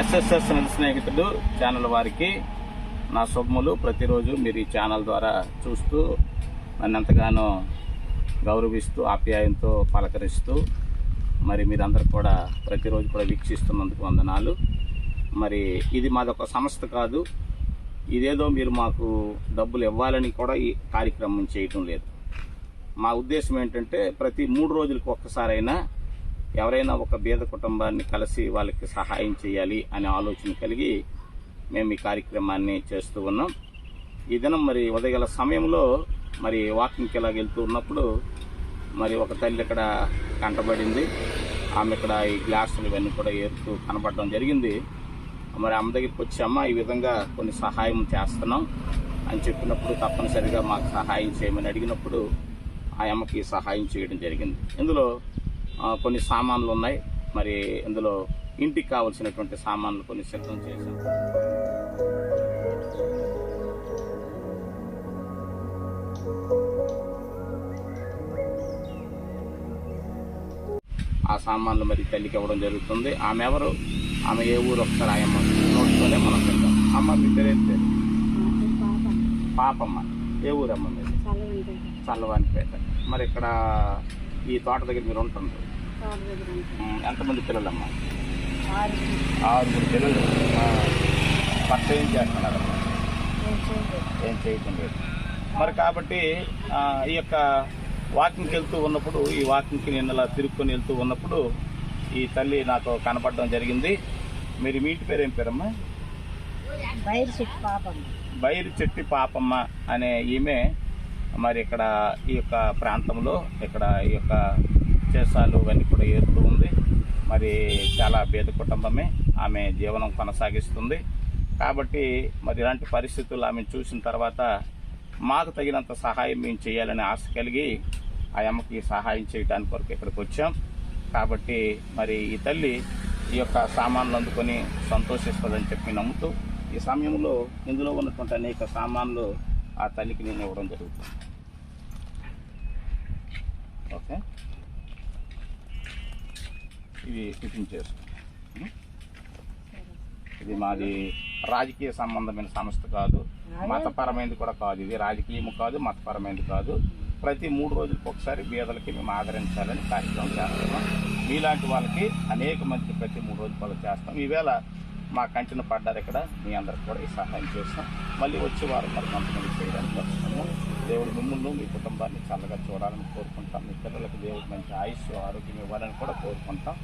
SSS స్నేహితుడు channel వారికి నా శుభములు. ప్రతిరోజు మీరు ఈ ఛానల్ ద్వారా చూస్తూ నన్ను ఎంతగానో గౌరవిస్తూ ఆప్యాయంతో పలకరిస్తూ మరి మీరందరూ కూడా ప్రతిరోజు కూడా వీక్షిస్తున్నందుకు వందనాలు. మరి ఇది మాదొక సంస్థ కాదు, ఇదేదో మీరు మాకు డబ్బులు ఇవ్వాలని కూడా ఈ కార్యక్రమం చేయటం లేదు. మా ఉద్దేశం ఏంటంటే ప్రతి 3 రోజులకు ఒక్కసారైనా ఎవరైనా ఒక బీద కుటుంబాన్ని కలిసి వాళ్ళకి సహాయం చేయాలి అనే ఆలోచన కలిగి మేము ఈ కార్యక్రమాన్ని చేస్తూ ఉన్నాం. ఈ దినం మరి ఉదయగల సమయంలో మరి వాకింగ్కి ఇలా వెళ్తూ ఉన్నప్పుడు మరి ఒక తల్లి ఇక్కడ కంటబడింది. ఆమె ఇక్కడ ఈ గ్లాసులు ఇవన్నీ కూడా ఏరుతూ కనబడడం జరిగింది. మరి అమ్మ దగ్గరికి వచ్చి అమ్మ ఈ విధంగా కొన్ని సహాయం చేస్తున్నాం అని చెప్పినప్పుడు తప్పనిసరిగా మాకు సహాయం చేయమని అడిగినప్పుడు ఆ అమ్మకి సహాయం చేయడం జరిగింది. ఇందులో కొన్ని సామాన్లు ఉన్నాయి. మరి ఇందులో ఇంటికి కావలసినటువంటి సామాన్లు కొన్ని సిద్ధం చేశాం. ఆ సామాన్లు మరి తల్లికి ఇవ్వడం జరుగుతుంది. ఆమె ఎవరు, ఆమె ఏ ఊరు ఒకసారి ఆయమ్మ నోట్తోనే మనం వెళ్దాం. అమ్మ మీ పేరేం పేరు? పాపమ్మ. ఏ ఊరమ్మ మీరు? చల్లవానిపేట. మరి ఇక్కడ ఈ తోట దగ్గర మీరు ఉంటున్నారు. ఎంతమంది పిల్లలమ్మ? 6 పిల్లలు. భర్త ఏం చేస్తున్నారమ్మా? ఏం చేయటం లేదు. మరి కాబట్టి ఈ యొక్క వాకింగ్కి వెళ్తూ ఉన్నప్పుడు, ఈ వాకింగ్కి నేను ఇలా తిరుక్కొని వెళ్తూ ఉన్నప్పుడు ఈ తల్లి నాకు కనపడడం జరిగింది. మీరు మీ ఇంటి పేరు ఏం పేరమ్మా? బైరు చెట్టి పాపమ్మ అనే ఈమె మరి ఇక్కడ ఈ యొక్క ప్రాంతంలో ఇక్కడ ఈ యొక్క చేసాలు ఇవన్నీ కూడా ఏరుతూ ఉంది. మరి చాలా పేద కుటుంబమే, ఆమె జీవనం కొనసాగిస్తుంది. కాబట్టి మరి ఇలాంటి పరిస్థితులు ఆమె చూసిన తర్వాత మాకు తగినంత సహాయం మేము చేయాలనే ఆశ కలిగి ఆ అమ్మకి సహాయం చేయడానికి వరకు ఇక్కడికి వచ్చాం. కాబట్టి మరి ఈ తల్లి ఈ యొక్క సామాన్లు అందుకొని సంతోషిస్తుందని చెప్పి నమ్ముతూ ఈ సమయంలో ఇందులో ఉన్నటువంటి అనేక సామాన్లు ఆ తల్లికి నేను ఇవ్వడం జరుగుతుంది. ఓకే, ఇవి టిఫిన్ చేసుకుంటాం. ఇది మాది రాజకీయ సంబంధమైన సంస్థ కాదు, మతపరమైనది కూడా కాదు. ఇది రాజకీయము కాదు, మతపరమైనది కాదు. ప్రతి 3 రోజులకు ఒకసారి బీదలకి మేము ఆదరించాలని కార్యక్రమం చేస్తున్నాం. మీలాంటి వాళ్ళకి అనేక మందికి ప్రతి 3 రోజులు వాళ్ళు చేస్తాం. ఈవేళ మా కంటిన పడ్డారు ఇక్కడ, మీ అందరికి కూడా ఈ సహాయం చేస్తాం. మళ్ళీ వచ్చే వారం మరి కొంతమంది చేయడానికి వస్తున్నాము. దేవుడు మిమ్మల్ని మీ కుటుంబాన్ని చల్లగా చూడాలని కోరుకుంటాం. మీ పిల్లలకు దేవుడు మంచి ఆయుష్ ఆరోగ్యం ఇవ్వాలని కూడా కోరుకుంటాం.